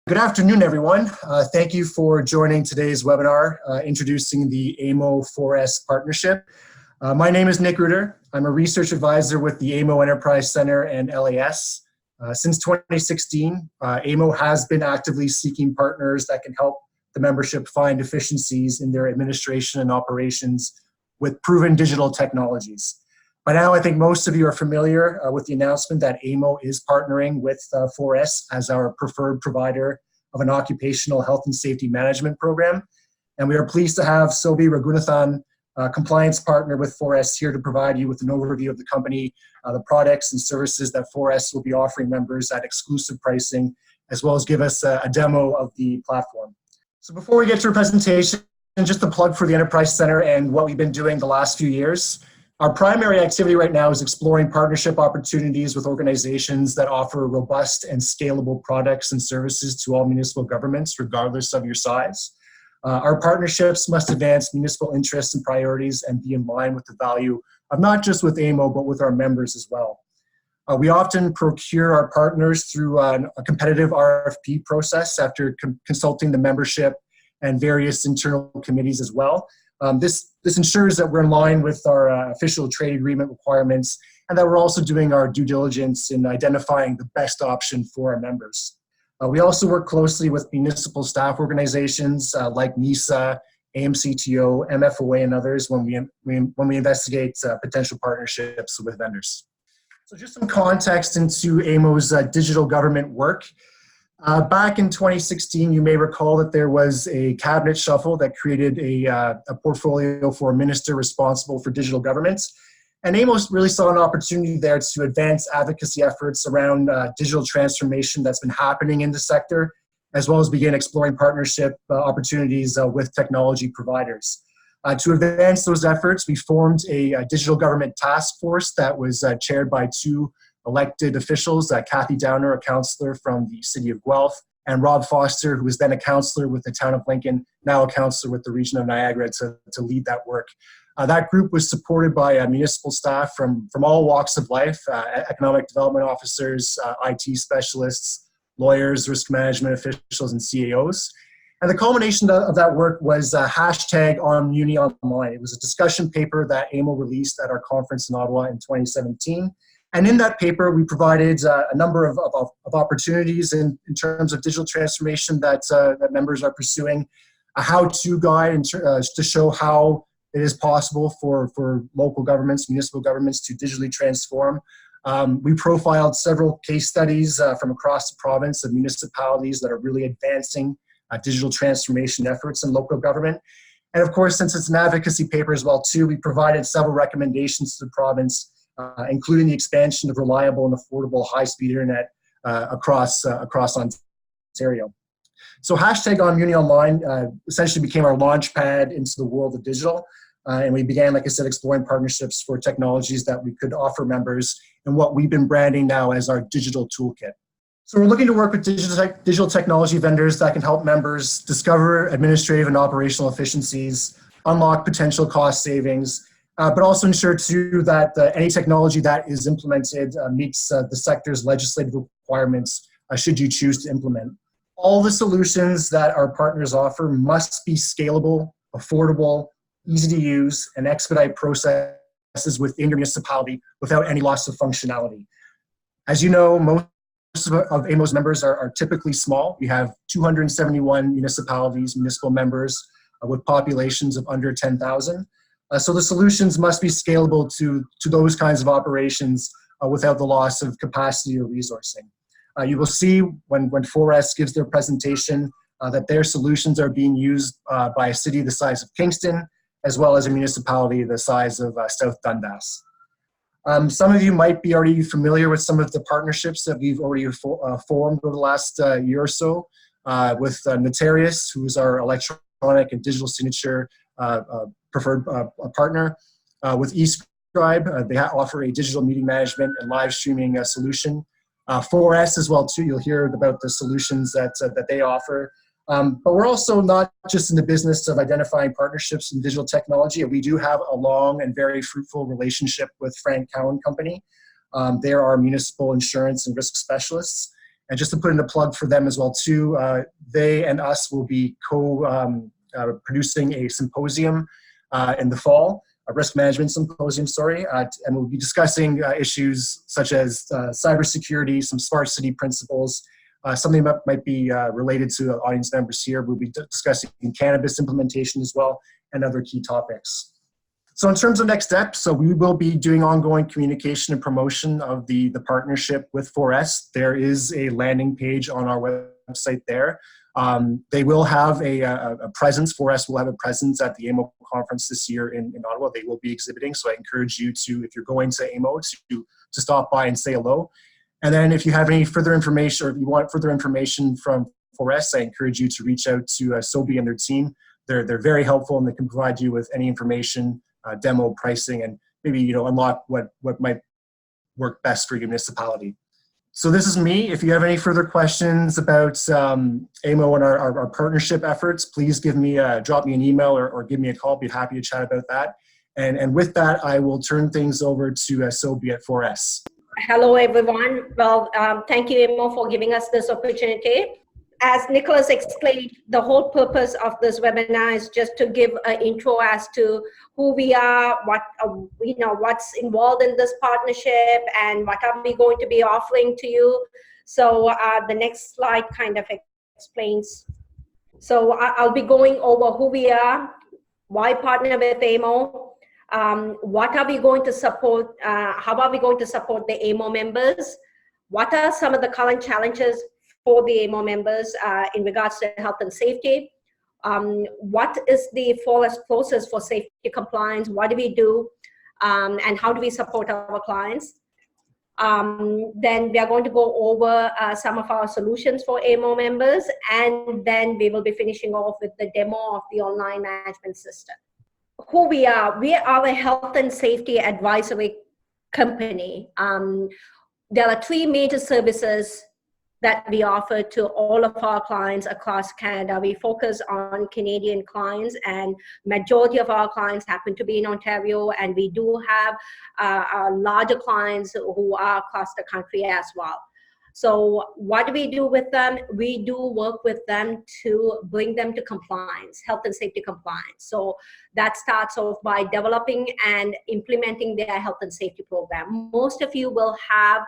Good afternoon, everyone. Thank you for joining today's webinar introducing the AMO-4S partnership. My name is Nick Ruder. I'm a research advisor with the AMO Enterprise Center and LAS. Since 2016, AMO has been actively seeking partners that can help the membership find efficiencies in their administration and operations with proven digital technologies. By now, I think most of you are familiar with the announcement that AMO is partnering with 4S as our preferred provider of an occupational health and safety management program. And we are pleased to have Sobi Raghunathan, compliance partner with 4S, here to provide you with an overview of the company, the products and services that 4S will be offering members at exclusive pricing, as well as give us a demo of the platform. So before we get to our presentation, just a plug for the Enterprise Center and what we've been doing the last few years. Our primary activity right now is exploring partnership opportunities with organizations that offer robust and scalable products and services to all municipal governments, regardless of your size. Our partnerships must advance municipal interests and priorities and be in line with the value of not just with AMO, but with our members as well. We often procure our partners through a competitive RFP process after consulting the membership and various internal committees as well. This ensures that we're in line with our official trade agreement requirements and that we're also doing our due diligence in identifying the best option for our members. We also work closely with municipal staff organizations like NISA, AMCTO, MFOA, and others when we investigate potential partnerships with vendors. So just some context into AMO's digital government work. Back in 2016, you may recall that there was a cabinet shuffle that created a portfolio for a minister responsible for digital governments. And AMO really saw an opportunity there to advance advocacy efforts around digital transformation that's been happening in the sector, as well as begin exploring partnership opportunities with technology providers. To advance those efforts, we formed a digital government task force that was chaired by two elected officials, Kathy Downer, a councillor from the city of Guelph, and Rob Foster, who was then a councillor with the town of Lincoln, now a councillor with the region of Niagara, to lead that work. That group was supported by municipal staff from all walks of life, economic development officers, IT specialists, lawyers, risk management officials, and CAOs. And the culmination of that work was hashtag on Muni Online. It was a discussion paper that AMO released at our conference in Ottawa in 2017. And in that paper, we provided a number of opportunities in terms of digital transformation that members are pursuing, a how-to guide to show how it is possible for local governments, municipal governments to digitally transform. We profiled several case studies from across the province of municipalities that are really advancing digital transformation efforts in local government. And of course, since it's an advocacy paper as well too, we provided several recommendations to the province, including the expansion of reliable and affordable high-speed internet across Ontario. So hashtag on Muni Online essentially became our launch pad into the world of digital. And we began, like I said, exploring partnerships for technologies that we could offer members and what we've been branding now as our digital toolkit. So we're looking to work with digital technology vendors that can help members discover administrative and operational efficiencies, unlock potential cost savings, but also ensure too that any technology that is implemented meets the sector's legislative requirements should you choose to implement. All the solutions that our partners offer must be scalable, affordable, easy to use, and expedite processes within your municipality without any loss of functionality. As you know, most of AMO's members are typically small. We have 271 municipal members with populations of under 10,000. So the solutions must be scalable to those kinds of operations without the loss of capacity or resourcing. You will see when 4S gives their presentation that their solutions are being used by a city the size of Kingston, as well as a municipality the size of South Dundas. Some of you might be already familiar with some of the partnerships that we've already formed over the last year or so with Notarius, who is our electronic and digital signature preferred partner, with eScribe. They offer a digital meeting management and live streaming solution. 4S as well too. You'll hear about the solutions that they offer. But we're also not just in the business of identifying partnerships in digital technology. We do have a long and very fruitful relationship with Frank Cowan Company. They are our municipal insurance and risk specialists. And just to put in a plug for them as well too, they and us will be producing a symposium in the fall, a risk management symposium, and we'll be discussing issues such as cybersecurity, some smart city principles, something that might be related to audience members here. We'll be discussing cannabis implementation as well, and other key topics. So in terms of next steps, so we will be doing ongoing communication and promotion of the partnership with 4S. There is a landing page on our website there. They will have a presence. 4S will have a presence at the AMO conference this year in Ottawa. They will be exhibiting, so I encourage you to, if you're going to AMO, to stop by and say hello. And then if you have any further information, or if you want further information from 4S, I encourage you to reach out to Sobi and their team. They're very helpful, and they can provide you with any information, demo, pricing, and maybe unlock what might work best for your municipality. So this is me. If you have any further questions about AMO and our partnership efforts, please drop me an email or give me a call. I'll be happy to chat about that. And with that, I will turn things over to Sobi at 4S. Hello, everyone. Well, thank you, AMO, for giving us this opportunity. As Nicholas explained, the whole purpose of this webinar is just to give an intro as to who we are, what's involved in this partnership, and what are we going to be offering to you. So the next slide kind of explains. So I'll be going over who we are, why partner with AMO, what are we going to support, how are we going to support the AMO members, what are some of the current challenges for the AMO members in regards to health and safety. What is the 4S process for safety compliance? What do we do? And how do we support our clients? Then we are going to go over some of our solutions for AMO members, and then we will be finishing off with the demo of the online management system. Who we are a health and safety advisory company. There are three major services that we offer to all of our clients across Canada. We focus on Canadian clients, and majority of our clients happen to be in Ontario, and we do have larger clients who are across the country as well. So what do we do with them? We do work with them to bring them to compliance, health and safety compliance. So that starts off by developing and implementing their health and safety program. Most of you will have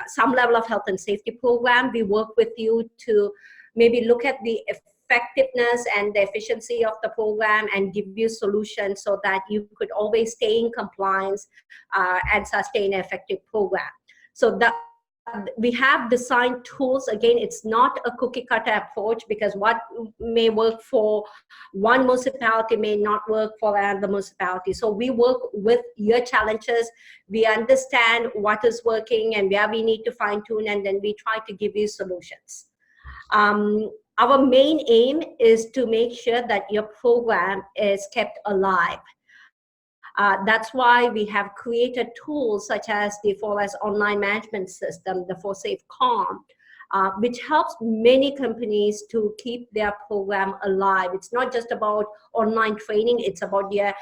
some level of health and safety program. We work with you to maybe look at the effectiveness and the efficiency of the program and give you solutions so that you could always stay in compliance and sustain an effective program. So that we have designed tools. Again, it's not a cookie cutter approach, because what may work for one municipality may not work for another municipality. So we work with your challenges. We understand what is working and where we need to fine tune, and then we try to give you solutions. Our main aim is to make sure that your program is kept alive. That's why we have created tools such as the 4S online management system, the 4Safe Calm, which helps many companies to keep their program alive. It's not just about online training, it's about your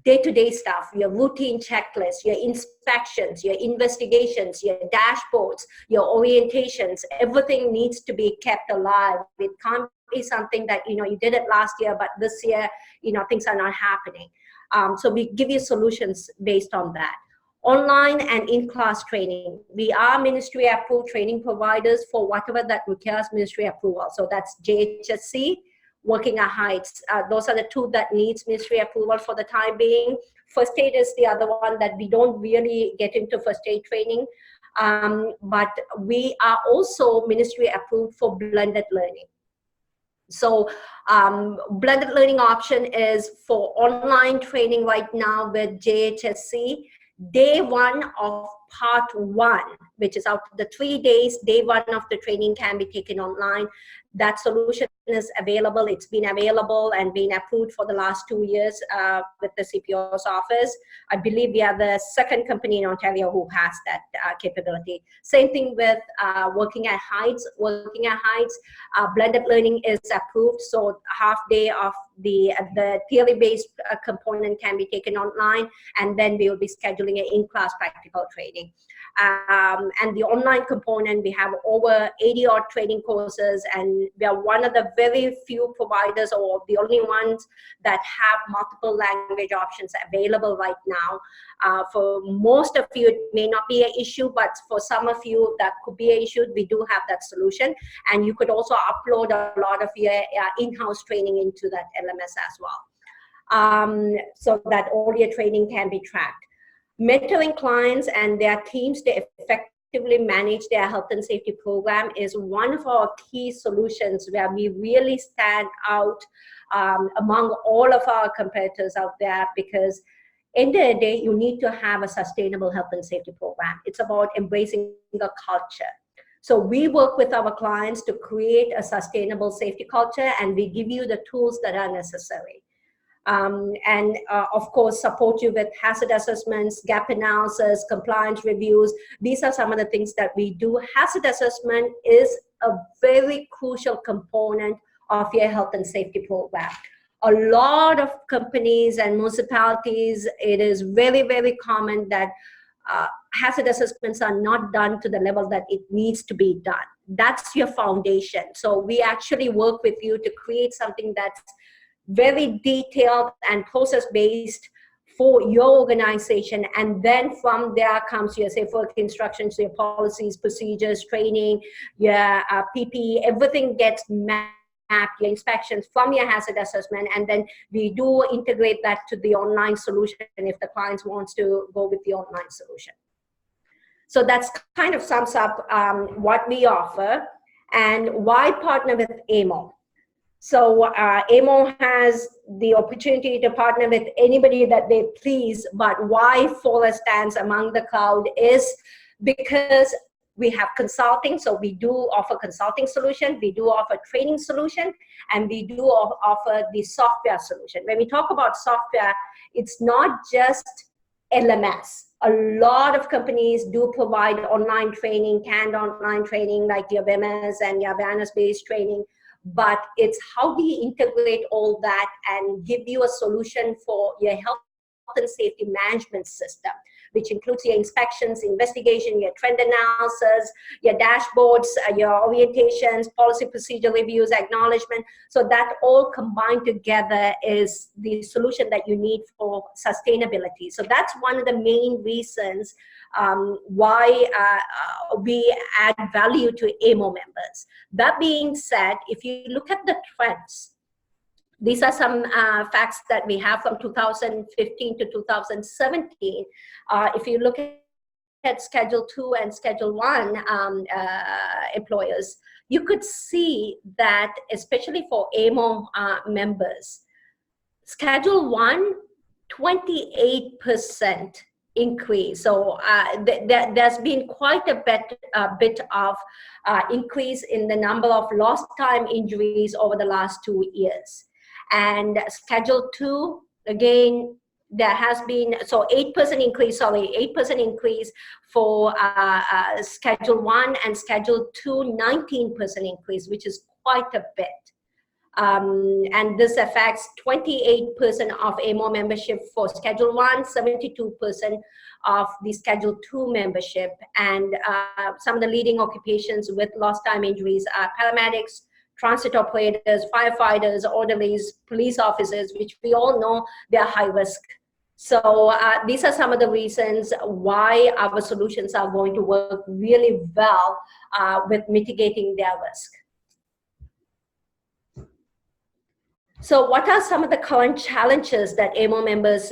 day-to-day stuff, your routine checklists, your inspections, your investigations, your dashboards, your orientations. Everything needs to be kept alive. It can't be something that you did it last year, but this year things are not happening. So we give you solutions based on that. Online and in-class training. We are ministry approved training providers for whatever that requires ministry approval. So that's JHSC, working at heights. Those are the two that needs ministry approval for the time being. First aid is the other one that we don't really get into first aid training. But we are also ministry approved for blended learning. So blended learning option is for online training right now with JHSC. Day one of part one, which is out of the 3 days, day one of the training can be taken online. That solution is available. It's been available and been approved for the last 2 years with the CPO's office. I believe we are the second company in Ontario who has that capability. Same thing with working at heights. Working at heights, blended learning is approved. So half day of the theory-based component can be taken online, and then we will be scheduling an in-class practical training. And the online component, we have over 80 odd training courses, and we are one of the very few providers, or the only ones, that have multiple language options available right now. For most of you, it may not be an issue, but for some of you, that could be an issue. We do have that solution, and you could also upload a lot of your in-house training into that LMS as well, so that all your training can be tracked. Mentoring clients and their teams to effectively manage their health and safety program is one of our key solutions where we really stand out among all of our competitors out there, because end of the day, you need to have a sustainable health and safety program. It's about embracing a culture. So we work with our clients to create a sustainable safety culture, and we give you the tools that are necessary. Of course, support you with hazard assessments, gap analysis, compliance reviews. These are some of the things that we do. Hazard assessment is a very crucial component of your health and safety program. A lot of companies and municipalities, it is very, very common that hazard assessments are not done to the level that it needs to be done. That's your foundation. So we actually work with you to create something that's very detailed and process-based for your organization. And then from there comes your safe work instructions, your policies, procedures, training, your PPE, everything gets mapped, your inspections from your hazard assessment, and then we do integrate that to the online solution if the client wants to go with the online solution. So that's kind of sums up what we offer and why partner with AMO. So AMO has the opportunity to partner with anybody that they please, but why 4S stands among the crowd is because we have consulting. So we do offer consulting solution, we do offer training solution, and we do offer the software solution. When we talk about software, it's not just LMS. A lot of companies do provide online training, canned online training, like your WMS and your awareness-based training. But it's how do you integrate all that and give you a solution for your health and safety management system, which includes your inspections, investigation, your trend analysis, your dashboards, your orientations, policy procedure reviews, acknowledgement. So that all combined together is the solution that you need for sustainability. So that's one of the main reasons why we add value to AMO members. That being said, if you look at the trends, these are some facts that we have from 2015 to 2017. If you look at Schedule 2 and Schedule 1 employers, you could see that, especially for AMO members, Schedule 1, 28% increase. So there's been quite a bit of increase in the number of lost time injuries over the last 2 years. And Schedule 2, again, there has been, so 8% increase, 8% increase for Schedule 1, and Schedule 2, 19% increase, which is quite a bit. And this affects 28% of AMO membership for Schedule 1, 72% of the Schedule 2 membership. And some of the leading occupations with lost time injuries are paramedics, transit operators, firefighters, orderlies, police officers, which we all know they're high risk. So these are some of the reasons why our solutions are going to work really well with mitigating their risk. So what are some of the current challenges that AMO members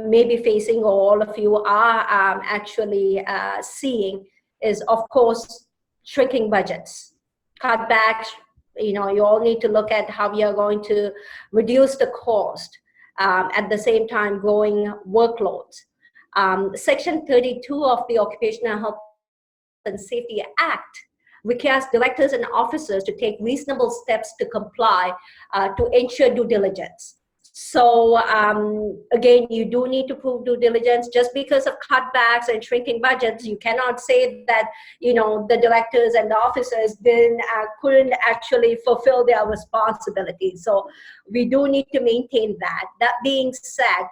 may be facing, or all of you are actually seeing, is of course shrinking budgets, cutbacks. You know, you all need to look at how you're going to reduce the cost, at the same time growing workloads. Section 32 of the Occupational Health and Safety Act requires directors and officers to take reasonable steps to comply to ensure due diligence. So again, you do need to prove due diligence. Just because of cutbacks and shrinking budgets, you cannot say that, you know, the directors and the officers couldn't actually fulfill their responsibilities. So we do need to maintain that. That being said,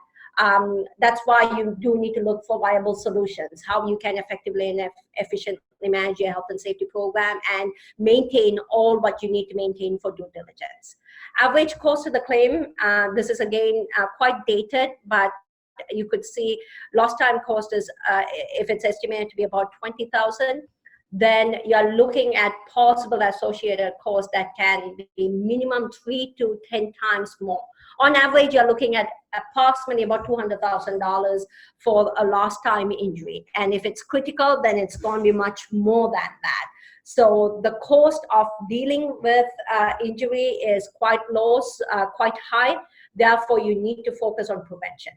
that's why you do need to look for viable solutions, how you can effectively and efficiently manage your health and safety program and maintain all what you need to maintain for due diligence. Average cost of the claim, this is again quite dated, but you could see lost time cost is, if it's estimated to be about 20,000, then you're looking at possible associated costs that can be minimum 3 to 10 times more. On average, you're looking at approximately about $200,000 for a lost time injury. And if it's critical, then it's going to be much more than that. So the cost of dealing with injury is quite low, quite high. Therefore, you need to focus on prevention.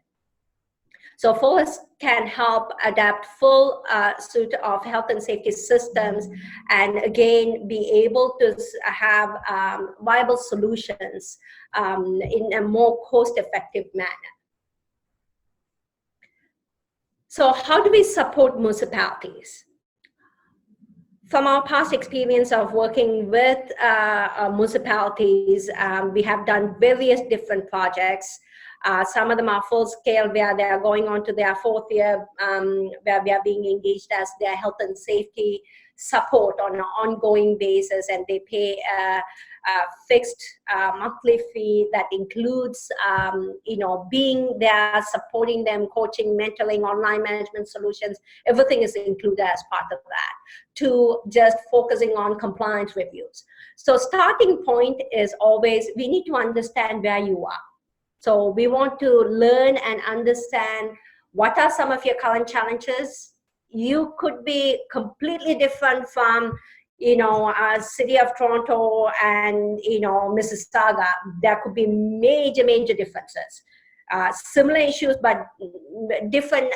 So 4S can help adapt full suite of health and safety systems and again be able to have viable solutions in a more cost-effective manner. So how do we support municipalities? From our past experience of working with municipalities, we have done various different projects. Some of them are full scale where they are going on to their 4th year, where we are being engaged as their health and safety support on an ongoing basis, and they pay a fixed monthly fee that includes, you know, being there, supporting them, coaching, mentoring, online management solutions. Everything is included as part of that, to just focusing on compliance reviews. So starting point is always, we need to understand where you are. So we want to learn and understand what are some of your current challenges. You could be completely different from, you know, city of Toronto and, you know, Mississauga. There could be major, major differences. Similar issues, but different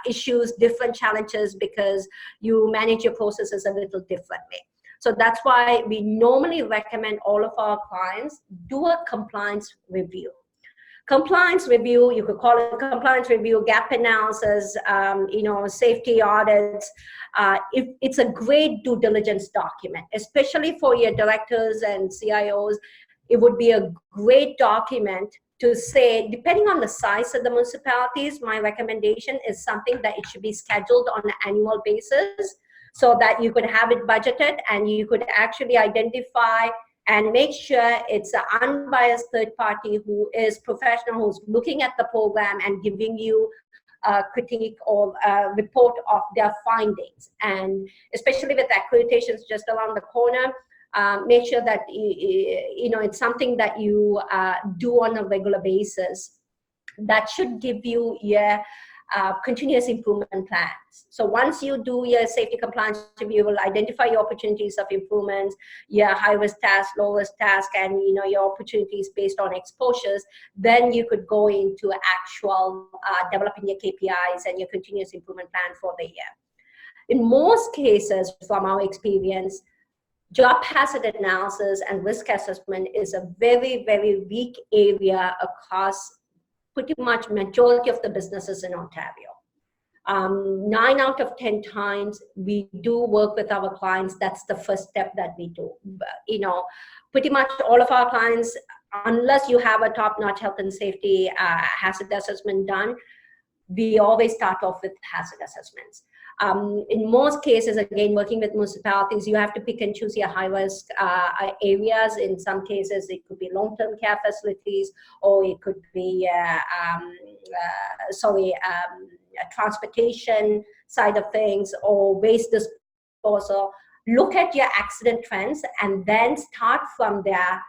issues, different challenges, because you manage your processes a little differently. So that's why we normally recommend all of our clients do a compliance review. Compliance review, you could call it compliance review, gap analysis, you know, safety audits. It's a great due diligence document, especially for your directors and CIOs. It would be a great document to say, depending on the size of the municipalities, my recommendation is something that it should be scheduled on an annual basis so that you could have it budgeted and you could actually identify and make sure it's an unbiased third party who is professional, who's looking at the program and giving you a critique or a report of their findings. And especially with accreditations just around the corner, make sure that you know, it's something that you do on a regular basis. That should give you your continuous improvement plans. So once you do your safety compliance review, you will identify your opportunities of improvements, your high risk task, low risk task, and, you know, your opportunities based on exposures. Then you could go into actual developing your KPIs and your continuous improvement plan for the year. In most cases, from our experience, job hazard analysis and risk assessment is a very, very weak area across pretty much majority of the businesses in Ontario. 9 out of 10 times we do work with our clients. That's the first step that we do. You know, pretty much all of our clients, unless you have a top-notch health and safety hazard assessment done, we always start off with hazard assessments. In most cases, again, working with municipalities, you have to pick and choose your high-risk areas. In some cases, it could be long-term care facilities, or it could be, transportation side of things, or waste disposal. Look at your accident trends and then start from there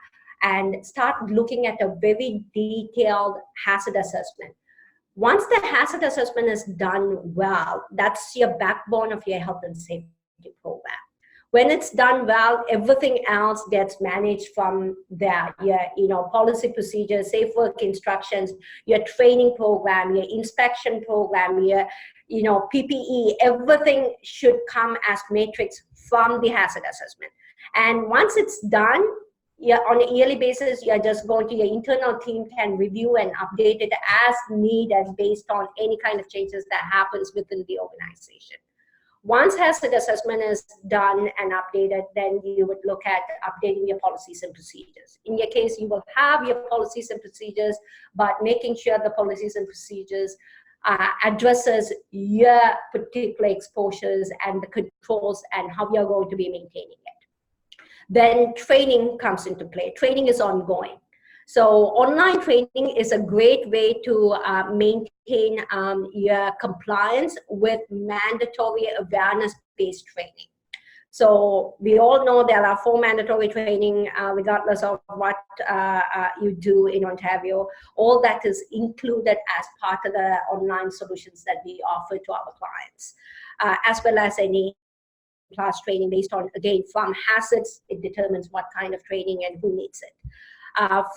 and start looking at a very detailed hazard assessment. Once the hazard assessment is done well, that's your backbone of your health and safety program. When it's done well, everything else gets managed from there. Your, you know, policy procedures, safe work instructions, your training program, your inspection program, your, you know, PPE, everything should come as matrix from the hazard assessment. And once it's done, yeah, on a yearly basis, you're just going to, your internal team can review and update it as needed based on any kind of changes that happens within the organization. Once hazard assessment is done and updated, then you would look at updating your policies and procedures. In your case, you will have your policies and procedures, but making sure the policies and procedures addresses your particular exposures and the controls and how you're going to be maintaining it. Then training comes into play. Training is ongoing. So online training is a great way to maintain your compliance with mandatory awareness-based training. So we all know there are 4 mandatory training, regardless of what you do in Ontario. All that is included as part of the online solutions that we offer to our clients, as well as any class training based on, again, from hazards. It determines what kind of training and who needs it.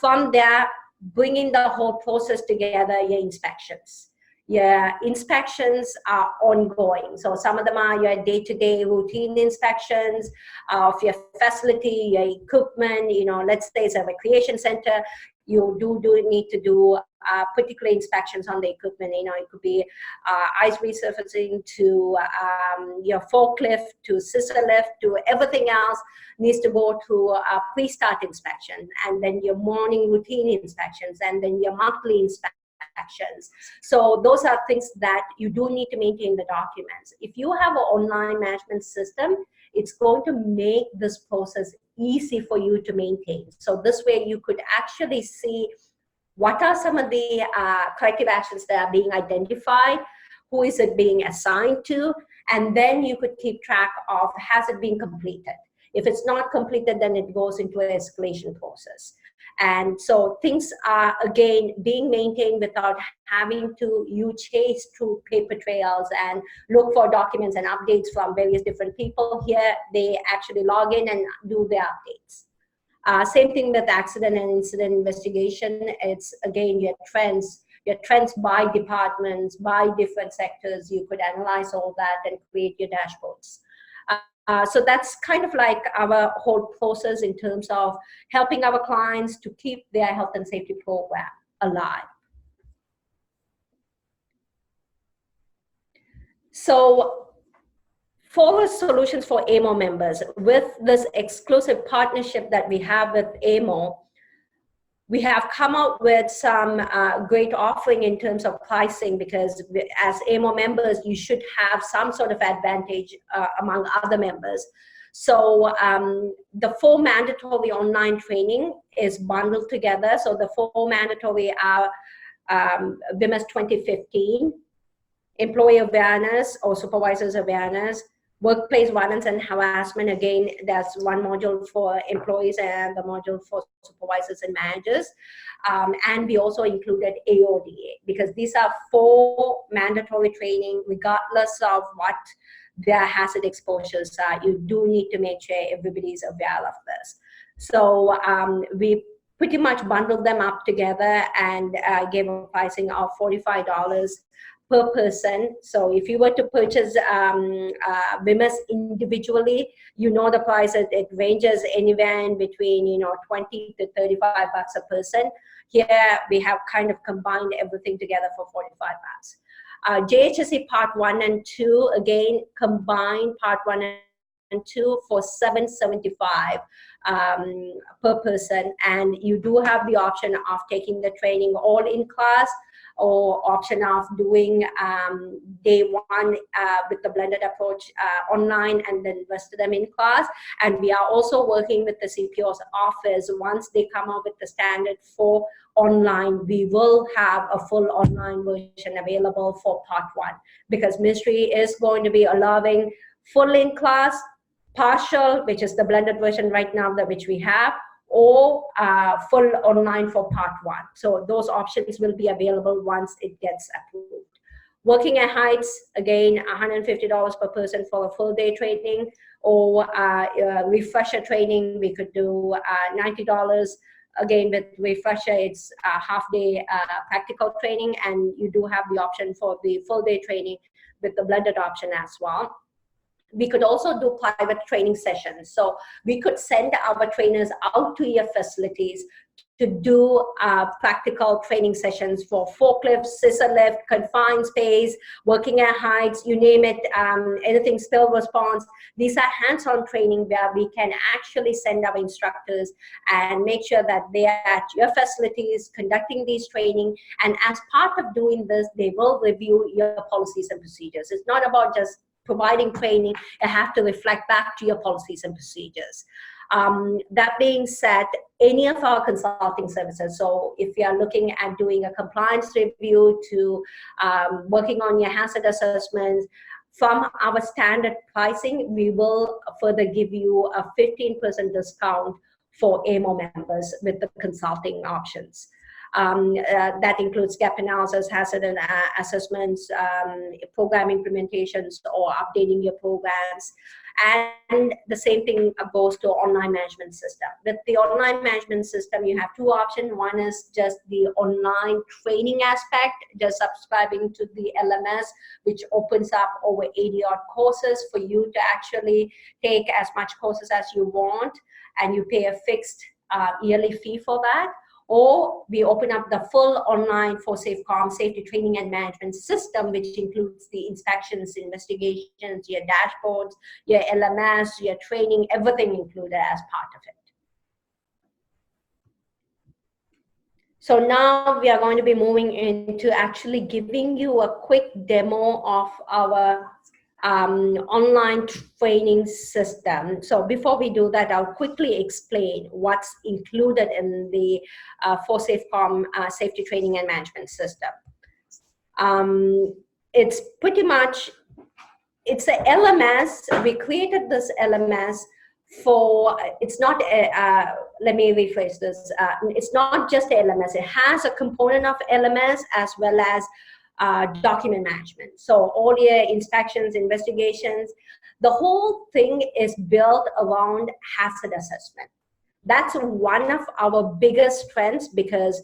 From there, bringing the whole process together, your inspections. Your inspections are ongoing. So some of them are your day-to-day routine inspections of your facility, your equipment. You know, let's say it's a recreation center. You do need to do particular inspections on the equipment. You know, it could be ice resurfacing to your forklift, to scissor lift, to everything else needs to go through a pre-start inspection, and then your morning routine inspections, and then your monthly inspections. So those are things that you do need to maintain the documents. If you have an online management system, it's going to make this process easy for you to maintain. So this way you could actually see what are some of the corrective actions that are being identified, who is it being assigned to, and then you could keep track of, has it been completed? If it's not completed, then it goes into an escalation process. And so things are, again, being maintained without having to you chase through paper trails and look for documents and updates from various different people. Here, they actually log in and do their updates. Same thing with accident and incident investigation. It's, again, your trends by departments, by different sectors. You could analyze all that and create your dashboards. So that's kind of like our whole process in terms of helping our clients to keep their health and safety program alive. So for solutions for AMO members, with this exclusive partnership that we have with AMO, we have come out with some great offering in terms of pricing, because as AMO members, you should have some sort of advantage among other members. So the 4 mandatory online training is bundled together. So the 4 mandatory are WMIS 2015, employee awareness or supervisors awareness, workplace violence and harassment. Again, that's one module for employees and the module for supervisors and managers. And we also included AODA, because these are 4 mandatory training, regardless of what their hazard exposures are. You do need to make sure everybody is aware of this. So we pretty much bundled them up together and gave a pricing of $45 per person. So if you were to purchase WMIS individually, you know the price, it ranges anywhere in between, you know, $20 to $35 a person. Here we have kind of combined everything together for $45. JHSC Part 1 and 2, again, combined Part 1 and 2 for $775 per person. And you do have the option of taking the training all in class, or option of doing day 1 with the blended approach online, and then rest of them in class. And we are also working with the CPO's office. Once they come up with the standard for online, we will have a full online version available for Part 1, because Ministry is going to be allowing full in class, partial, which is the blended version right now that which we have, or full online for Part 1. So those options will be available once it gets approved. Working at Heights, again, $150 per person for a full day training, or refresher training, we could do $90. Again, with refresher, it's a half day practical training, and you do have the option for the full day training with the blended option as well. We could also do private training sessions. So we could send our trainers out to your facilities to do practical training sessions for forklift, scissor lift, confined space, working at heights, you name it, anything, spill response. These are hands-on training where we can actually send our instructors and make sure that they are at your facilities conducting these training. And as part of doing this, they will review your policies and procedures. It's not about just providing training, you have to reflect back to your policies and procedures. That being said, any of our consulting services, so if you are looking at doing a compliance review to working on your hazard assessments, from our standard pricing, we will further give you a 15% discount for AMO members with the consulting options. That includes gap analysis, hazard assessments, program implementations, or updating your programs. And the same thing goes to online management system. With the online management system, you have two options. One is just the online training aspect, just subscribing to the LMS, which opens up over 80 odd courses for you to actually take as much courses as you want, and you pay a fixed yearly fee for that. Or we open up the full online for SafeCom, safety training and management system, which includes the inspections, investigations, your dashboards, your LMS, your training, everything included as part of it. So now we are going to be moving into actually giving you a quick demo of our online training system. So before we do that, I'll quickly explain what's included in the for SafeCom safety training and management system. It's pretty much, it's a LMS. We created this LMS for, it's not let me rephrase this, it's not just a LMS, it has a component of LMS as well as document management. So all your inspections, investigations, the whole thing is built around hazard assessment. That's one of our biggest strengths, because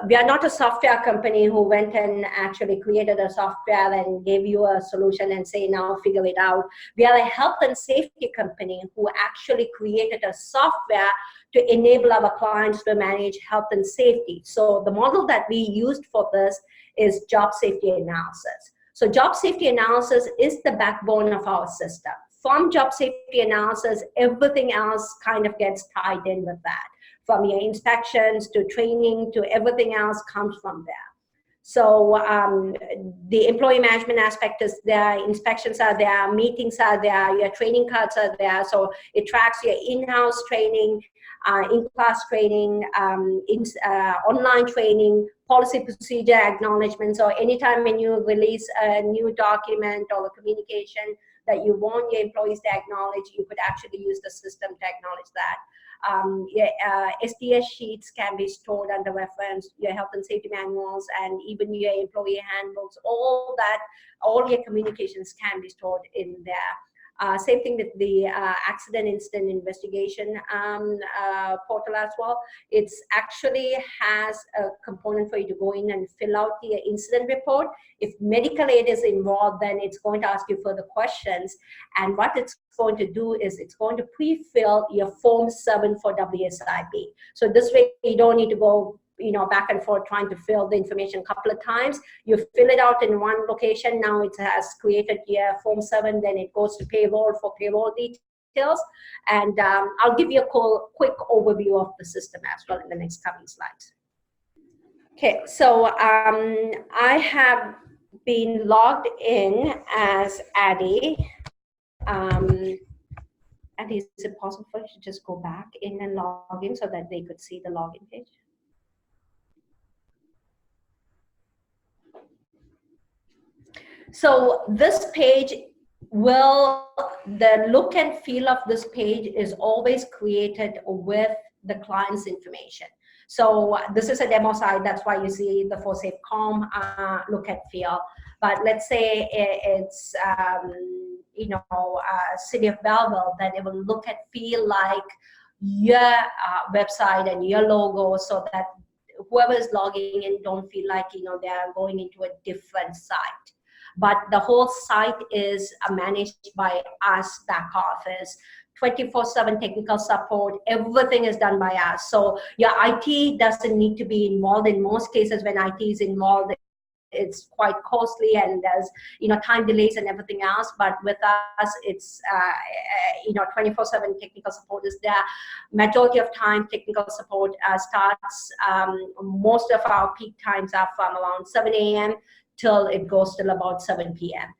we are not a software company who went and actually created a software and gave you a solution and say, now figure it out. We are a health and safety company who actually created a software to enable our clients to manage health and safety. So the model that we used for this is job safety analysis. So job safety analysis is the backbone of our system. From job safety analysis, everything else kind of gets tied in with that. From your inspections to training to everything else comes from there. So the employee management aspect is there, inspections are there, meetings are there, your training cards are there. So it tracks your in-house training, in-class training, online training, policy procedure acknowledgements, or anytime when you release a new document or a communication that you want your employees to acknowledge, you could actually use the system to acknowledge that. SDS sheets can be stored under reference, your health and safety manuals, and even your employee handbooks, all that, all your communications can be stored in there. Same thing with the accident incident investigation portal as well. It's actually has a component for you to go in and fill out the incident report. If medical aid is involved, then it's going to ask you further questions. And what it's going to do is it's going to pre-fill your Form 7 for WSIB. So this way you don't need to go back and forth trying to fill the information a couple of times. You fill it out in one location. Now it has created your Form 7, then it goes to payroll for payroll details. And I'll give you a quick overview of the system as well in the next coming slides. Okay, so I have been logged in as Addie. Addie, is it possible for you to just go back in and log in so that they could see the login page? So this page the look and feel of this page is always created with the client's information. So this is a demo site, that's why you see the for SafeCom look and feel. But let's say it's City of Belleville, then it will look and feel like your website and your logo, so that whoever is logging in don't feel like they are going into a different site. but the whole site is managed by us back office. 24/7 technical support, everything is done by us. So your IT doesn't need to be involved. In most cases, when IT is involved, it's quite costly and there's time delays and everything else, but with us it's 24/7 technical support is there. Majority of time technical support starts, most of our peak times are from around 7 a.m. till it goes till about 7 p.m.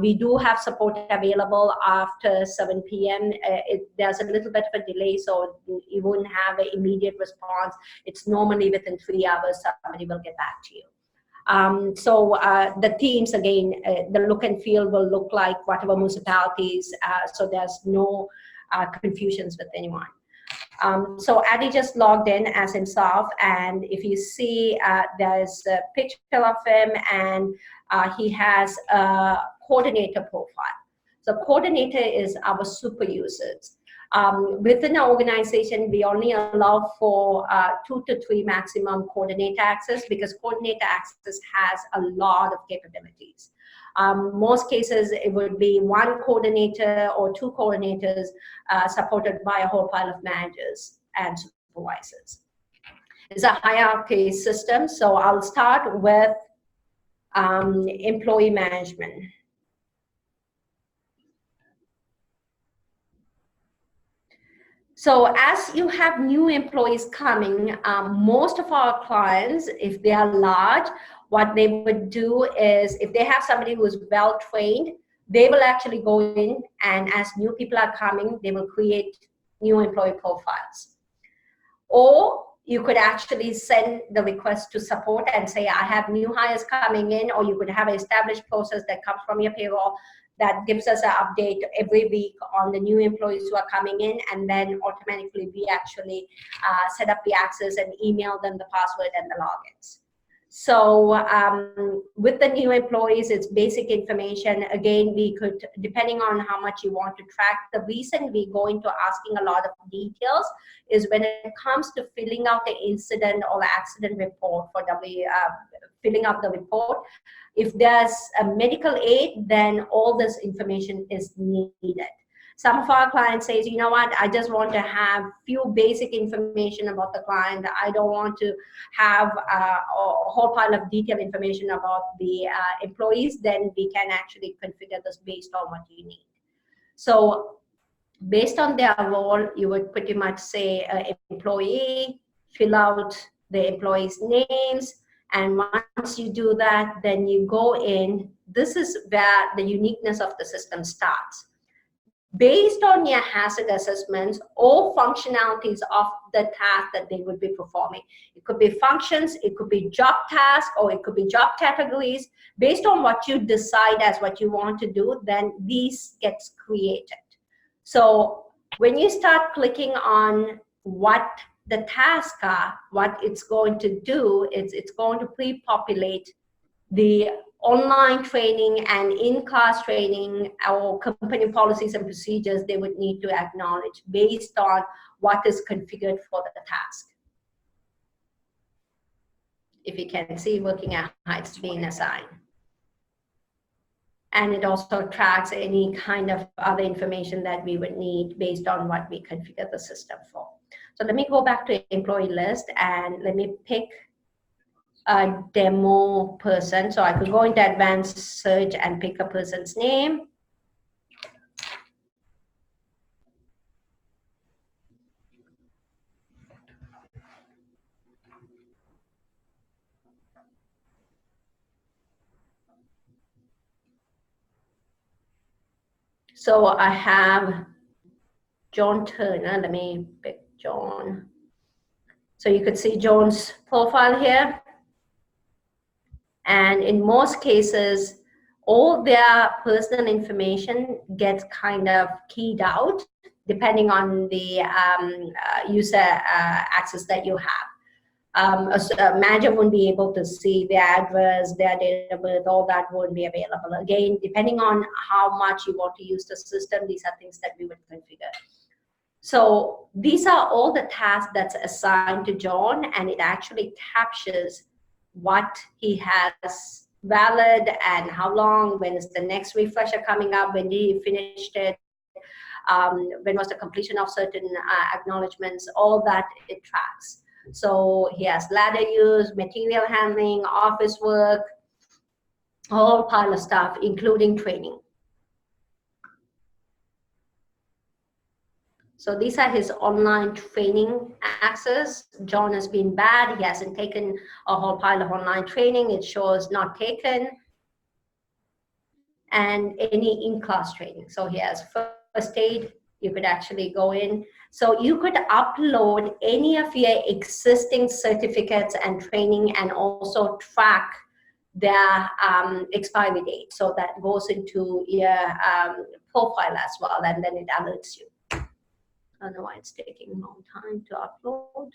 We do have support available after 7 p.m. There's a little bit of a delay, so you wouldn't have an immediate response. It's normally within 3 hours somebody will get back to you. The teams, again, the look and feel will look like whatever municipalities, so there's no confusions with anyone. So Adi just logged in as himself, and if you see, there's a picture of him, and he has a coordinator profile. So coordinator is our super users. Within our organization, we only allow for 2 to 3 maximum coordinator access, because coordinator access has a lot of capabilities. Most cases, it would be 1 coordinator or 2 coordinators supported by a whole pile of managers and supervisors. It's a hierarchy system, so I'll start with employee management. So as you have new employees coming, most of our clients, if they are large, what they would do is, if they have somebody who is well trained, they will actually go in, and as new people are coming, they will create new employee profiles. Or you could actually send the request to support and say, I have new hires coming in, or you could have an established process that comes from your payroll that gives us an update every week on the new employees who are coming in, and then automatically we actually set up the access and email them the password and the logins. So with the new employees, it's basic information. Again, we could, depending on how much you want to track, the reason we go into asking a lot of details is when it comes to filling out the incident or accident report for filling out the report. If there's a medical aid, then all this information is needed. Some of our clients say, you know what, I just want to have few basic information about the client. I don't want to have a whole pile of detailed information about the employees. Then we can actually configure this based on what you need. So based on their role, you would pretty much say employee, fill out the employees' names, and once you do that, then you go in. This is where the uniqueness of the system starts. Based on your hazard assessments or functionalities of the task that they would be performing. It could be functions, it could be job tasks, or it could be job categories. Based on what you decide as what you want to do, then these gets created. So when you start clicking on what the tasks are, what it's going to do is it's going to pre-populate the online training and in-class training or company policies and procedures they would need to acknowledge based on what is configured for the task. If you can see, working at heights being assigned. And it also tracks any kind of other information that we would need based on what we configure the system for. So let me go back to employee list and let me pick a demo person. So I could go into advanced search and pick a person's name. So I have John Turner. Let me pick John. So you could see John's profile here. And in most cases, all their personal information gets kind of keyed out depending on the user access that you have. A manager wouldn't be able to see their address, their date of birth, all that won't be available. Again, depending on how much you want to use the system, these are things that we would configure. So these are all the tasks that's assigned to John, and it actually captures what he has valid and how long, when is the next refresher coming up, when did he finished it, when was the completion of certain acknowledgements, all that it tracks. So he has ladder use, material handling, office work, whole pile of stuff, including training. So these are his online training access. John has been bad. He hasn't taken a whole pile of online training. It shows not taken. And any in-class training. So he has first aid. You could actually go in. So you could upload any of your existing certificates and training and also track their expiry date. So that goes into your profile as well, and then it alerts you. I don't know why it's taking a long time to upload.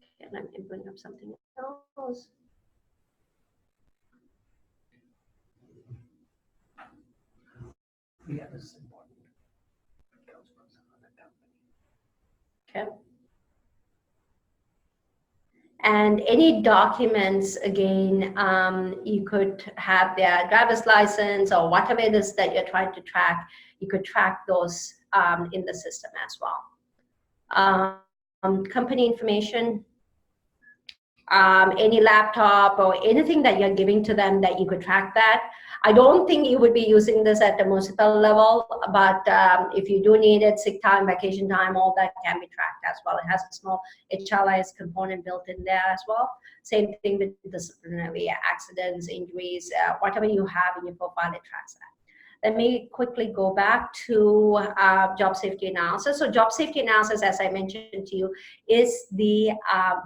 Okay, let me bring up something else. Yeah, this is important. Okay. And any documents, again, you could have their driver's license or whatever it is that you're trying to track. You could track those in the system as well. Company information, any laptop or anything that you're giving to them that you could track that. I don't think you would be using this at the municipal level, but if you do need it, sick time, vacation time, all that can be tracked as well. It has a small HLIS component built in there as well. Same thing with disciplinary accidents, injuries, whatever you have in your profile, it tracks that. Let me quickly go back to job safety analysis. So job safety analysis, as I mentioned to you, is the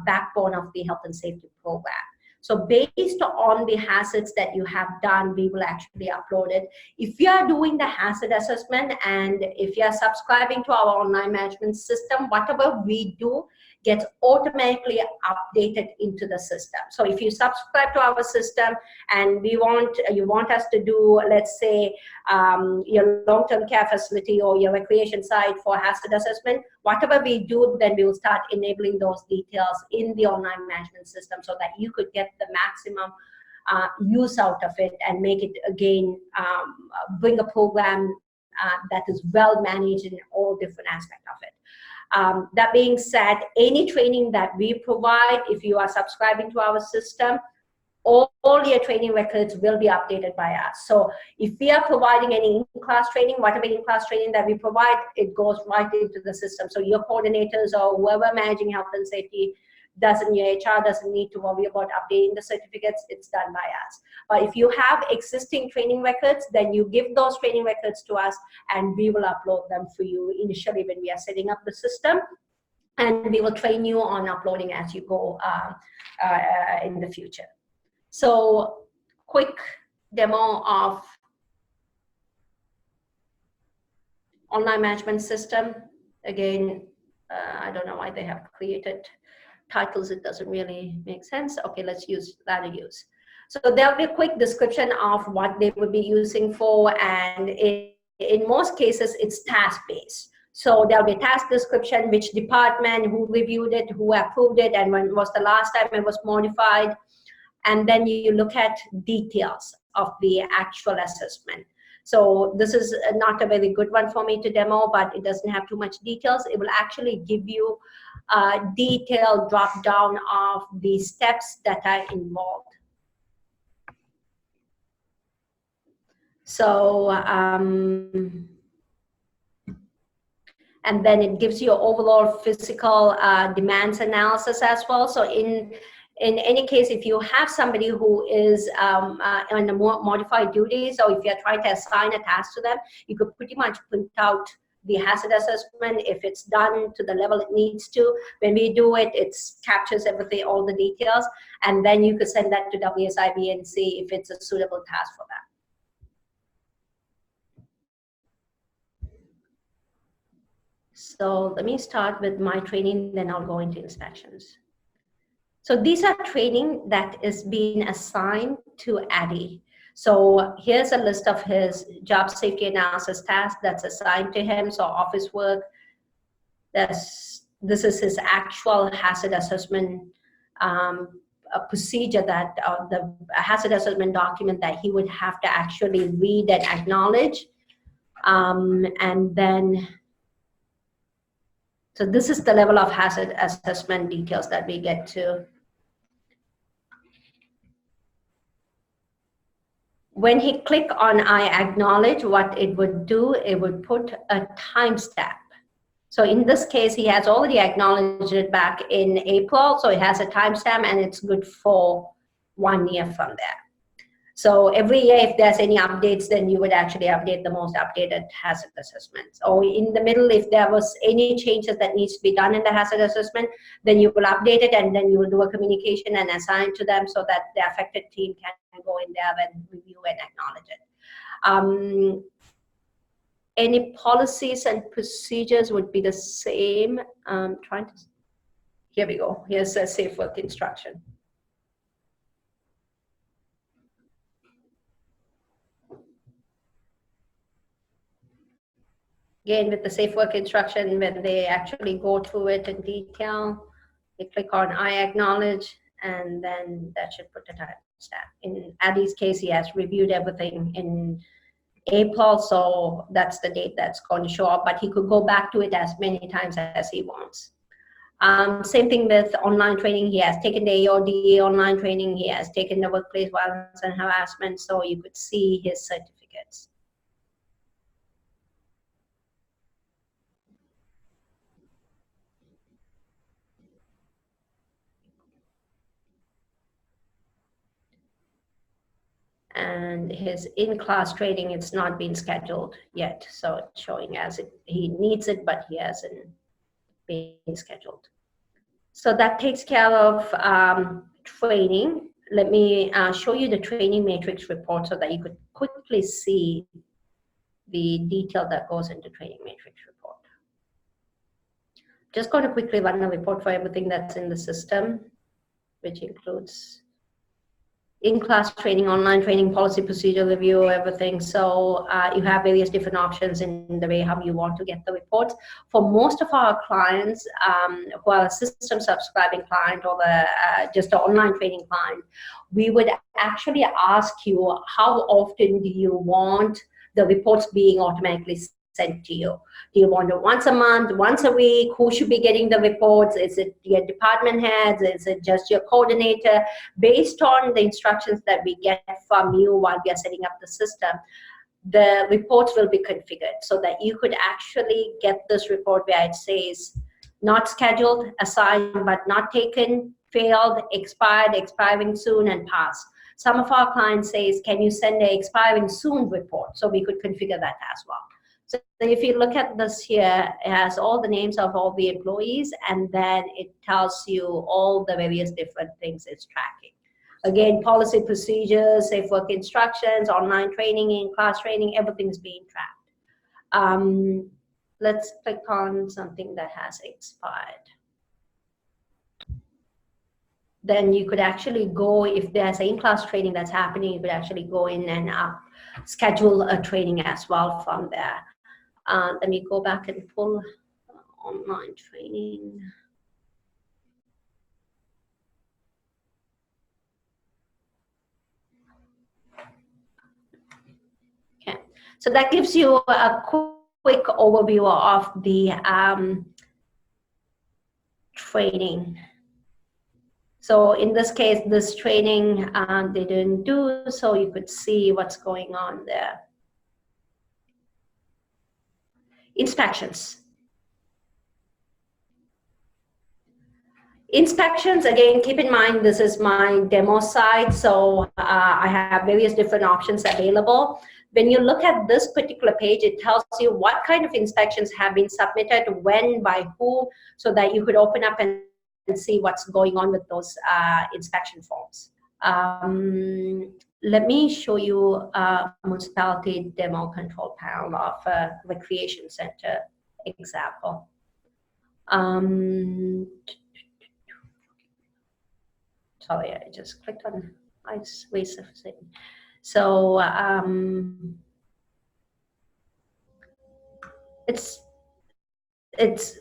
backbone of the health and safety program. So based on the hazards that you have done, we will actually upload it. If you are doing the hazard assessment and if you are subscribing to our online management system, whatever we do gets automatically updated into the system. So if you subscribe to our system and you want us to do, let's say, your long-term care facility or your recreation site for hazard assessment, whatever we do, then we will start enabling those details in the online management system so that you could get the maximum use out of it and make it, again, bring a program that is well managed in all different aspects of it. That being said, any training that we provide, if you are subscribing to our system, all your training records will be updated by us. So if we are providing any in-class training, whatever in-class training that we provide, it goes right into the system. So your coordinators or whoever managing health and safety your HR doesn't need to worry about updating the certificates. It's done by us. But if you have existing training records, then you give those training records to us and we will upload them for you initially when we are setting up the system. And we will train you on uploading as you go in the future. So quick demo of online management system. Again, I don't know why they have created titles. It doesn't really make sense. Okay, let's use ladder use. So there'll be a quick description of what they would be using for, and in most cases, it's task-based. So there'll be a task description, which department, who reviewed it, who approved it, and when was the last time it was modified. And then you look at details of the actual assessment. So this is not a very good one for me to demo, but it doesn't have too much details. It will actually give you a detailed drop down of the steps that are involved. So, and then it gives you overall physical demands analysis as well. So in any case, if you have somebody who is on a more modified duties, or if you're trying to assign a task to them, you could pretty much print out the hazard assessment if it's done to the level it needs to. When we do it, it captures everything, all the details, and then you could send that to WSIB and see if it's a suitable task for that. So let me start with my training, then I'll go into inspections. So these are training that is being assigned to Addy. So here's a list of his job safety analysis tasks that's assigned to him. So office work, this is his actual hazard assessment procedure that the hazard assessment document that he would have to actually read and acknowledge. And then, so this is the level of hazard assessment details that we get to. When he click on I acknowledge, what it would do, it would put a timestamp. So in this case, he has already acknowledged it back in April, so it has a timestamp and it's good for 1 year from there. So every year, if there's any updates, then you would actually update the most updated hazard assessments. Or in the middle, if there was any changes that needs to be done in the hazard assessment, then you will update it and then you will do a communication and assign to them so that the affected team can go in there and review and acknowledge it. Any policies and procedures would be the same. Here we go. Here's a safe work instruction. Again, with the safe work instruction, when they actually go through it in detail, they click on I acknowledge, and then that should put the timestamp. In Addy's case, he has reviewed everything in April, so that's the date that's going to show up, but he could go back to it as many times as he wants. Same thing with online training. He has taken the AODA online training. He has taken the workplace violence and harassment, so you could see his certificates. And his in-class training, it's not been scheduled yet, so it's showing as he needs it, but he hasn't been scheduled. So that takes care of training. Let me show you the training matrix report so that you could quickly see the detail that goes into training matrix report. Just going to quickly run the report for everything that's in the system, which includes in-class training, online training, policy procedure review, everything. So you have various different options in the way how you want to get the reports. For most of our clients who are a system subscribing client or just an online training client, we would actually ask you how often do you want the reports being automatically sent to you. Do you want it once a month, once a week? Who should be getting the reports? Is it your department heads? Is it just your coordinator? Based on the instructions that we get from you while we are setting up the system, the reports will be configured so that you could actually get this report where it says not scheduled, assigned but not taken, failed, expired, expiring soon, and passed. Some of our clients says, can you send an expiring soon report? So we could configure that as well. So if you look at this here, it has all the names of all the employees, and then it tells you all the various different things it's tracking. Again, policy procedures, safe work instructions, online training, in-class training, everything's being tracked. Let's click on something that has expired. Then you could actually go, if there's an in-class training that's happening, you could actually go in and schedule a training as well from there. Let me go back and pull online training. Okay, so that gives you a quick overview of the training. So in this case, this training they didn't do, so you could see what's going on there. Inspections. Inspections, again, keep in mind, this is my demo site, so I have various different options available. When you look at this particular page, it tells you what kind of inspections have been submitted, when, by whom, so that you could open up and see what's going on with those inspection forms. Let me show you a municipality demo control panel of a recreation center example. Sorry, I just clicked on ice resurfacing. So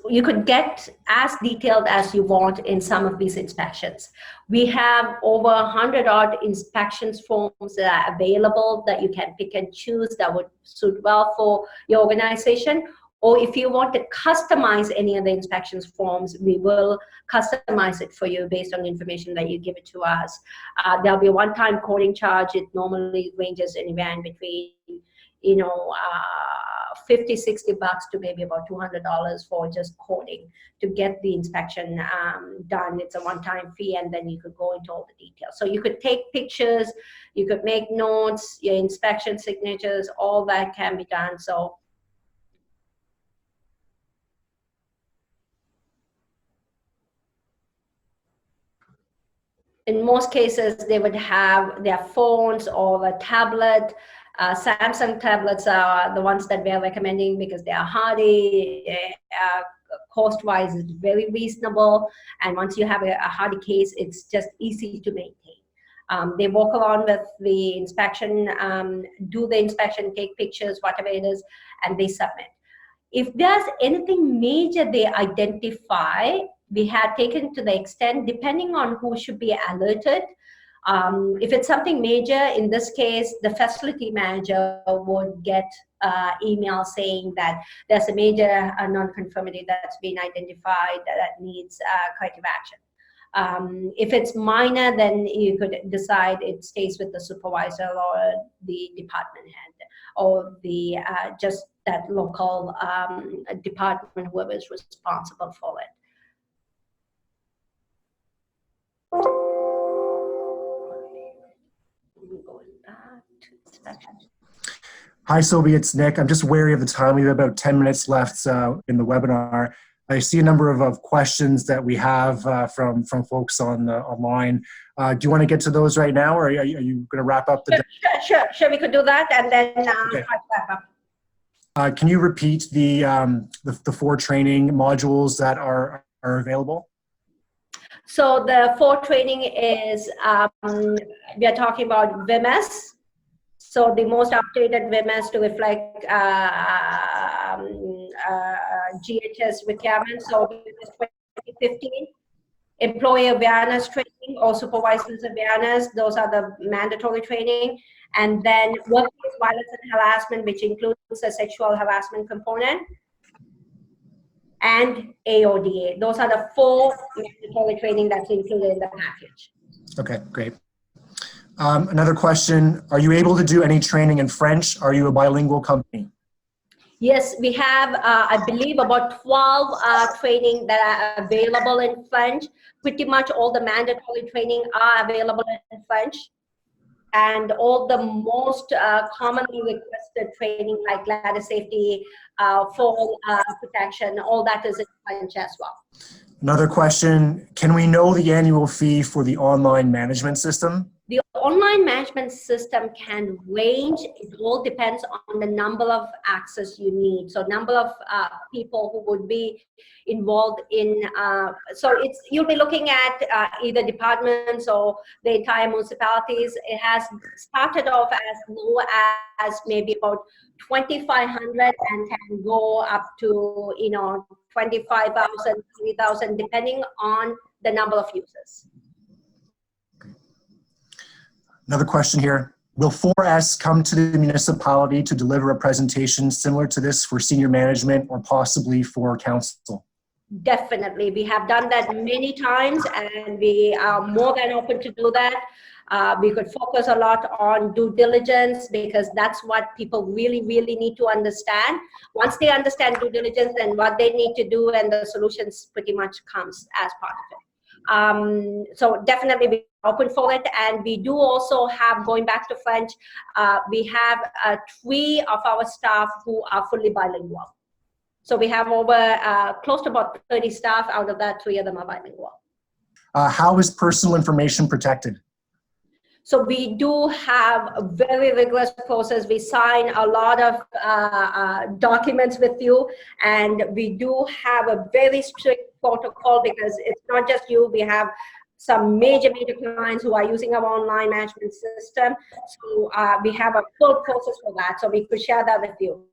you could get as detailed as you want in some of these inspections. We have over 100 odd inspections forms that are available that you can pick and choose that would suit well for your organization. Or if you want to customize any of the inspections forms, we will customize it for you based on the information that you give it to us. There'll be a one-time coding charge. It normally ranges anywhere in between, 50, 60 bucks to maybe about $200 for just coding to get the inspection done. It's a one-time fee, and then you could go into all the details. So you could take pictures, you could make notes, your inspection signatures, all that can be done. So in most cases, they would have their phones or a tablet. Samsung tablets are the ones that we're recommending because they are hardy. Cost-wise, it's very reasonable. And once you have a hardy case, it's just easy to maintain. They walk around with the inspection, do the inspection, take pictures, whatever it is, and they submit. If there's anything major they identify, we have taken to the extent, depending on who should be alerted. If it's something major, in this case, the facility manager would get email saying that there's a major non-conformity that's been identified that needs corrective action. If it's minor, then you could decide it stays with the supervisor or the department head or the just that local department, whoever is responsible for it. Hi, Sylvie, it's Nick. I'm just wary of the time. We have about 10 minutes left in the webinar. I see a number of questions that we have from folks online. Do you want to get to those right now, or are you going to wrap up the day? Sure, we could do that, and then Okay. wrap up. Can you repeat the 4 training modules that are available? So the 4 training is, we are talking about VMS. So the most updated VMS to reflect GHS requirements. So 2015. Employee awareness training or supervisors awareness, those are the mandatory training. And then workplace violence and harassment, which includes a sexual harassment component, and AODA. Those are the 4 mandatory training that's included in the package. Okay, great. Another question, are you able to do any training in French? Are you a bilingual company? Yes, we have, I believe, about 12 training that are available in French. Pretty much all the mandatory training are available in French. And all the most commonly requested training, like ladder safety, fall protection, all that is in French as well. Another question, can we know the annual fee for the online management system? The online management system can range. It all depends on the number of access you need. So number of people who would be involved in, so you'll be looking at either departments or the entire municipalities. It has started off as low as maybe about 2,500 and can go up to 25,000, 3,000, depending on the number of users. Another question here. Will 4S come to the municipality to deliver a presentation similar to this for senior management or possibly for council? Definitely. We have done that many times and we are more than open to do that. We could focus a lot on due diligence because that's what people really, really need to understand. Once they understand due diligence and what they need to do, and the solutions pretty much comes as part of it. So definitely be open for it. And we do also have, going back to French, we have 3 of our staff who are fully bilingual. So we have over close to about 30 staff. Out of that, 3 of them are bilingual. How is personal information protected? So we do have a very rigorous process. We sign a lot of documents with you, and we do have a very strict protocol because it's not just you. We have some major clients who are using our online management system. So we have a full process for that. So we could share that with you.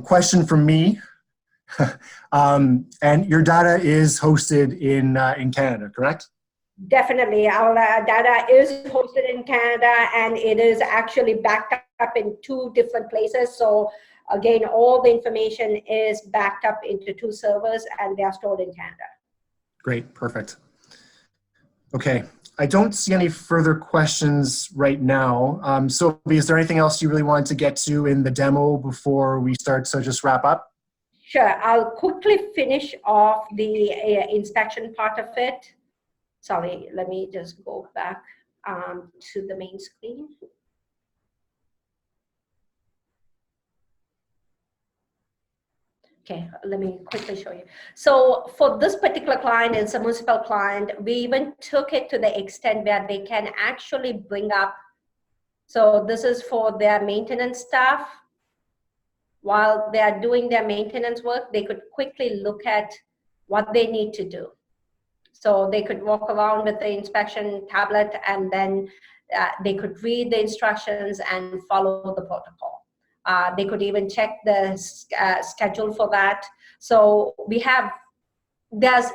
Question from me. And your data is hosted in Canada, correct? Definitely. Our data is hosted in Canada, and it is actually backed up in 2 different places. So again, all the information is backed up into 2 servers, and they are stored in Canada. Great, perfect. Okay, I don't see any further questions right now. Sylvie, is there anything else you really wanted to get to in the demo before we start to just wrap up? Sure, I'll quickly finish off the inspection part of it. Sorry, let me just go back to the main screen. Okay, let me quickly show you. So for this particular client, it's a municipal client, we even took it to the extent where they can actually bring up, so this is for their maintenance staff. While they are doing their maintenance work, they could quickly look at what they need to do. So they could walk around with the inspection tablet, and then they could read the instructions and follow the protocol. They could even check the schedule for that. So the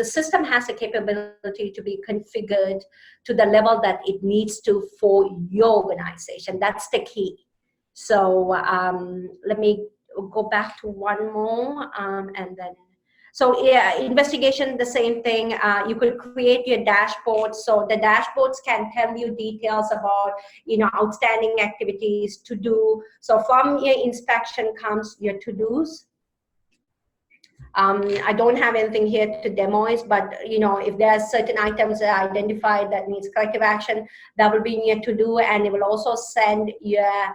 system has the capability to be configured to the level that it needs to for your organization. That's the key. So let me go back to one more, and then, so yeah, investigation, the same thing. You could create your dashboards. So the dashboards can tell you details about, outstanding activities to do. So from your inspection comes your to-dos. I don't have anything here to demo it, but if there are certain items that are identified that needs corrective action, that will be in your to-do, and it will also send your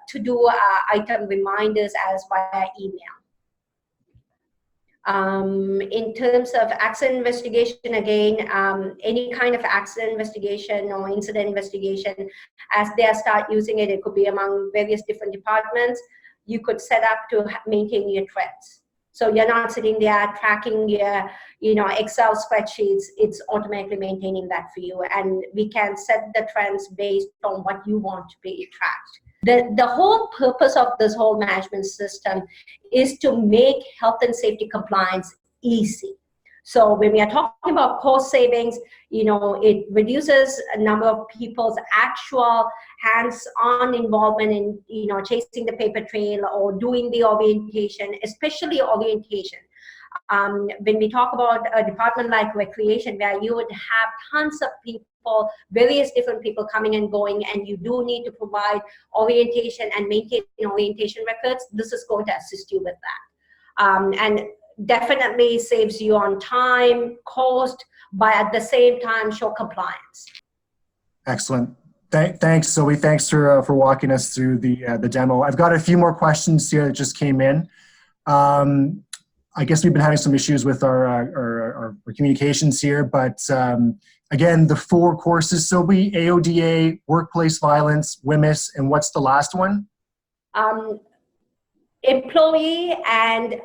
to-do item reminders as via email. In terms of accident investigation, again, any kind of accident investigation or incident investigation, as they start using it, it could be among various different departments. You could set up to maintain your threads. So you're not sitting there tracking your, Excel spreadsheets. It's automatically maintaining that for you. And we can set the trends based on what you want to be tracked. The whole purpose of this whole management system is to make health and safety compliance easy. So when we are talking about cost savings, it reduces a number of people's actual hands-on involvement in, chasing the paper trail or doing the orientation, especially orientation. When we talk about a department like recreation, where you would have tons of people, various different people coming and going, and you do need to provide orientation and maintain orientation records, this is going to assist you with that. And definitely saves you on time, cost, but at the same time show compliance. Excellent. Thanks, Zoe. Thanks for walking us through the demo. I've got a few more questions here that just came in. I guess we've been having some issues with our communications here, but again, the 4 courses, Zoe: AODA, workplace violence, WMIS, and what's the last one? Employee and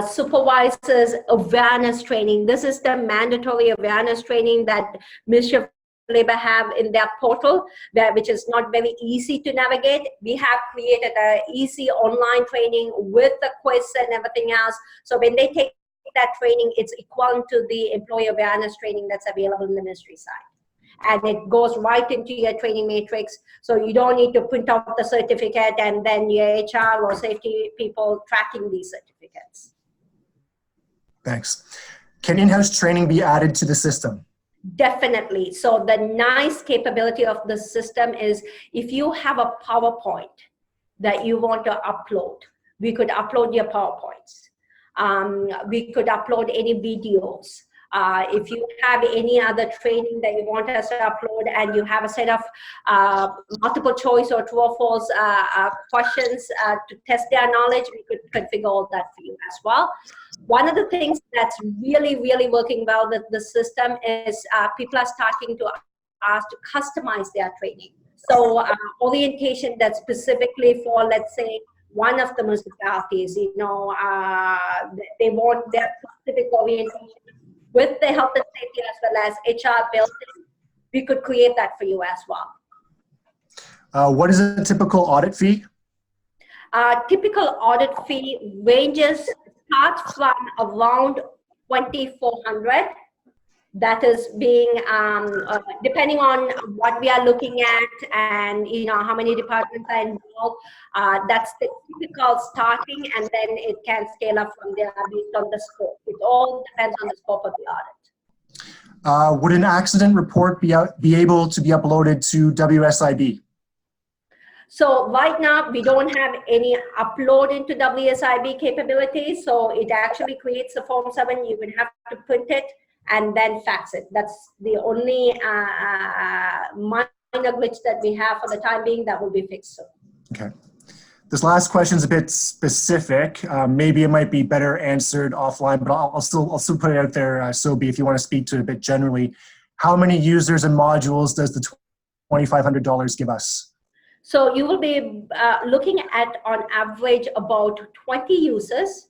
supervisors awareness training. This is the mandatory awareness training that Ministry of Labor have in their portal, which is not very easy to navigate. We have created an easy online training with the quiz and everything else. So when they take that training, it's equivalent to the employee awareness training that's available in the ministry side. And it goes right into your training matrix. So you don't need to print out the certificate and then your HR or safety people tracking these certificates. Thanks. Can in-house training be added to the system? Definitely. So the nice capability of the system is if you have a PowerPoint that you want to upload, we could upload your PowerPoints. We could upload any videos. If you have any other training that you want us to upload and you have a set of multiple choice or true or false questions to test their knowledge, we could configure all that for you as well. One of the things that's really, really working well with the system is people are starting to ask to customize their training. So orientation that's specifically for, let's say, one of the municipalities, they want their specific orientation with the health and safety as well as HR built in. We could create that for you as well. What is a typical audit fee? Typical audit fee starts from around 2,400. That is being depending on what we are looking at, and how many departments are involved. That's the typical starting, and then it can scale up from there based on the scope. It all depends on the scope of the audit. Would an accident report be able to be uploaded to WSIB? So right now, we don't have any upload into WSIB capabilities. So it actually creates a Form 7. You would have to print it and then fax it. That's the only minor glitch that we have for the time being. That will be fixed soon. Okay. This last question is a bit specific. Maybe it might be better answered offline, but I'll still put it out there, Sobi, if you want to speak to it a bit generally. How many users and modules does the $2,500 give us? So you will be looking at, on average, about 20 users,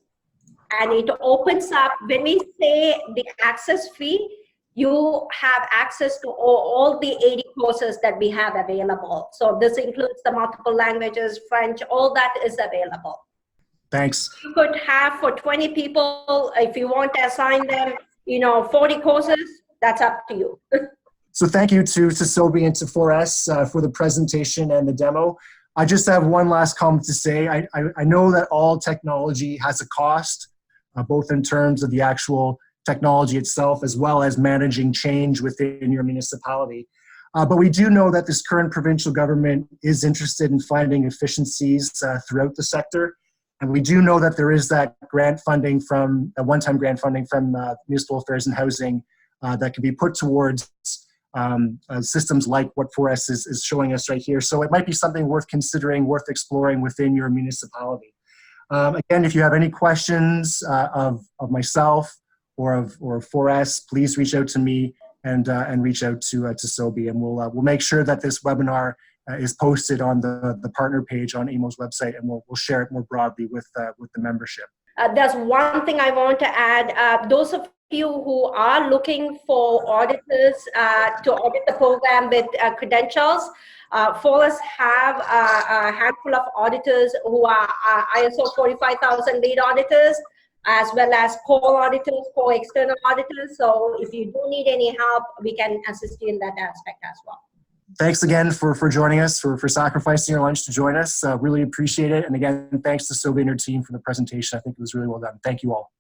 and it opens up, when we say the access fee, you have access to all the 80 courses that we have available. So this includes the multiple languages, French, all that is available. Thanks. You could have for 20 people, if you want to assign them, 40 courses, that's up to you. So thank you to Sobi and to 4S for the presentation and the demo. I just have one last comment to say. I know that all technology has a cost, both in terms of the actual technology itself as well as managing change within your municipality. But we do know that this current provincial government is interested in finding efficiencies throughout the sector. And we do know that there is that grant funding from, a one-time grant funding from Municipal Affairs and Housing that can be put towards systems like what 4S is showing us right here. So it might be something worth considering, worth exploring within your municipality. Again, if you have any questions of myself or of 4S, please reach out to me and reach out to Sobi, and we'll make sure that this webinar is posted on the partner page on AMO's website, and we'll share it more broadly with the membership. There's one thing I want to add. Those of you who are looking for auditors to audit the program with credentials, 4S have a handful of auditors who are ISO 45000 lead auditors, as well as core auditors, core external auditors. So if you do need any help, we can assist you in that aspect as well. Thanks again for joining us, for sacrificing your lunch to join us. Really appreciate it. And again, thanks to Sobi and her team for the presentation. I think it was really well done. Thank you all.